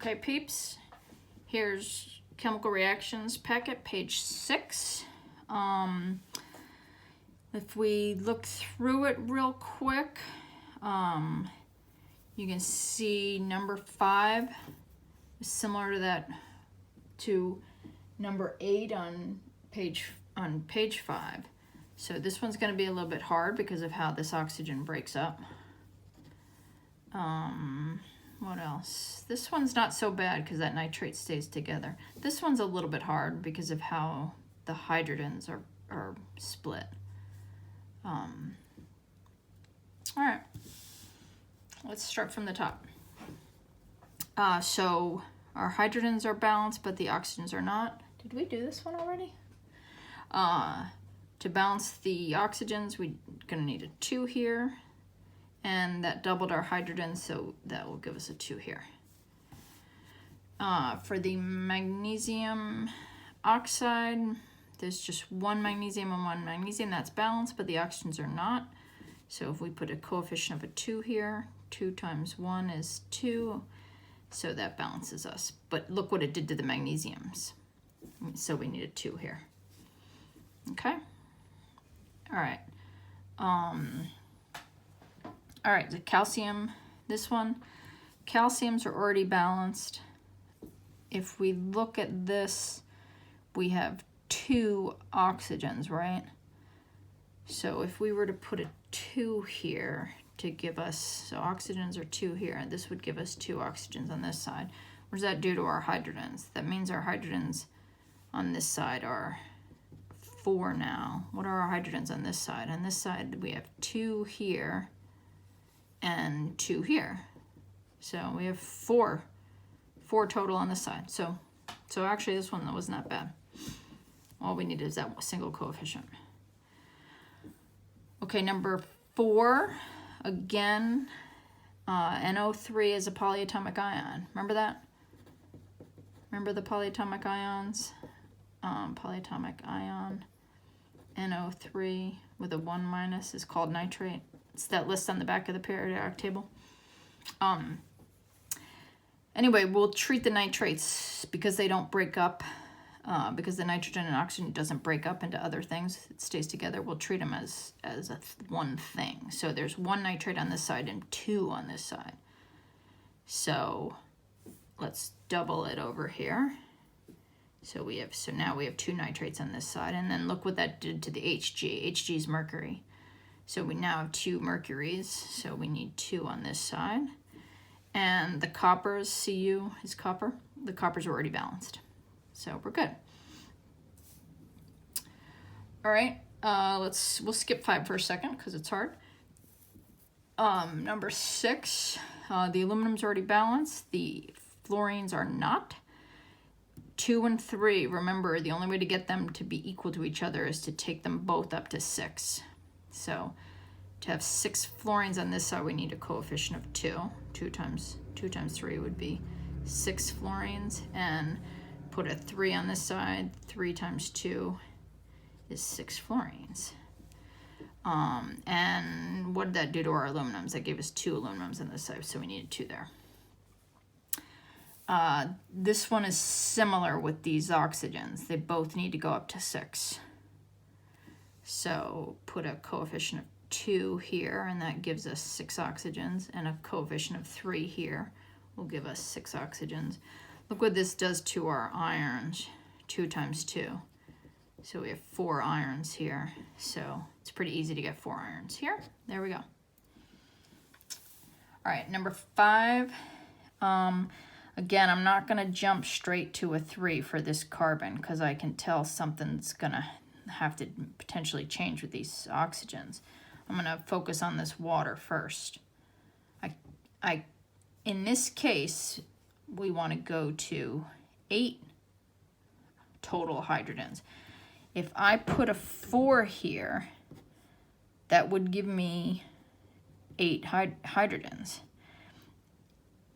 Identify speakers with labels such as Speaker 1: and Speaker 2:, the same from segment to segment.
Speaker 1: Okay, peeps, here's chemical reactions packet, page 6. If we look through it real quick, you can see number 5 is similar to number 8 on page 5. So this one's going to be a little bit hard because of how this oxygen breaks up. What else? This one's not so bad because that nitrate stays together. This one's a little bit hard because of how the hydrogens are split. All right, let's start from the top. So our hydrogens are balanced, but the oxygens are not. Did we do this one already? To balance the oxygens, we're gonna need a 2 here, and that doubled our hydrogen, so that will give us a 2 here. For the magnesium oxide, there's just 1 magnesium and 1 magnesium. That's balanced, but the oxygens are not. So if we put a coefficient of a 2 here, 2 times 1 is 2, so that balances us. But look what it did to the magnesiums. So we need a 2 here. Okay? All right. All right, the calcium, this one, calciums are already balanced. If we look at this, we have 2 oxygens, right? So if we were to put a 2 here to give us, so oxygens are 2 here, and this would give us 2 oxygens on this side. What does that do to our hydrogens? That means our hydrogens on this side are 4 now. What are our hydrogens on this side? On this side, we have 2 here and 2 here. So we have 4 total on this side. So actually this one wasn't that bad. All we need is that single coefficient. Okay, number 4, again, NO3 is a polyatomic ion. Remember that? Remember the polyatomic ions? Polyatomic ion, NO3 with a 1 minus is called nitrate. It's that list on the back of the periodic table. Anyway, we'll treat the nitrates because they don't break up, because the nitrogen and oxygen doesn't break up into other things. It stays together. We'll treat them as one thing. So there's 1 nitrate on this side and 2 on this side. So let's double it over here. So now we have 2 nitrates on this side, and then look what that did to the Hg. Hg is mercury. So we now have 2 mercuries, so we need 2 on this side. And the coppers, Cu is copper. The coppers are already balanced. So we're good. All right, we'll skip 5 for a second because it's hard. Number 6, the aluminum's already balanced. The fluorines are not. 2 and 3, remember, the only way to get them to be equal to each other is to take them both up to 6. So to have 6 fluorines on this side, we need a coefficient of 2. 2 times 3 would be 6 fluorines, and put a 3 on this side. 3 times 2 is 6 fluorines. And what did that do to our aluminums? That gave us 2 aluminums on this side, so we needed 2 there. This one is similar with these oxygens. They both need to go up to 6. So put a coefficient of 2 here, and that gives us 6 oxygens, and a coefficient of 3 here will give us 6 oxygens. Look what this does to our irons. 2 times 2. So we have 4 irons here. So it's pretty easy to get 4 irons here. There we go. All right, number 5. Again, I'm not going to jump straight to a 3 for this carbon because I can tell something's going to have to potentially change with these oxygens. I'm going to focus on this water first. In this case, we want to go to 8 total hydrogens. If I put a 4 here, that would give me 8 hydrogens.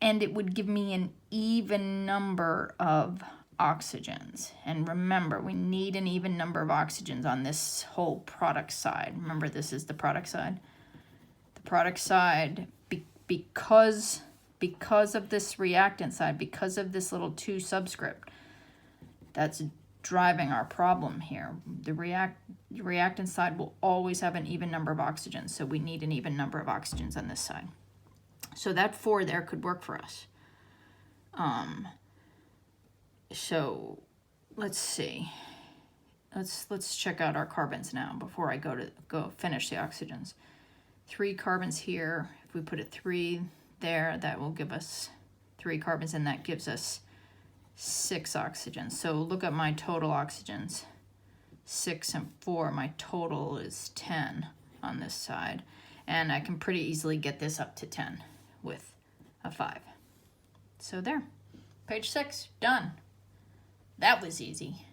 Speaker 1: And it would give me an even number of oxygens. And remember, we need an even number of oxygens on this whole product side. Remember, this is the product side. The product side, because because of this reactant side, because of this little 2 subscript, that's driving our problem here. The reactant side will always have an even number of oxygens, so we need an even number of oxygens on this side. So that 4 there could work for us. So let's see. Let's check out our carbons now before I go finish the oxygens. 3 carbons here. If we put a 3 there, that will give us 3 carbons, and that gives us 6 oxygens. So look at my total oxygens. 6 and 4. My total is 10 on this side. And I can pretty easily get this up to 10 with a 5. So there. Page 6, done. That was easy.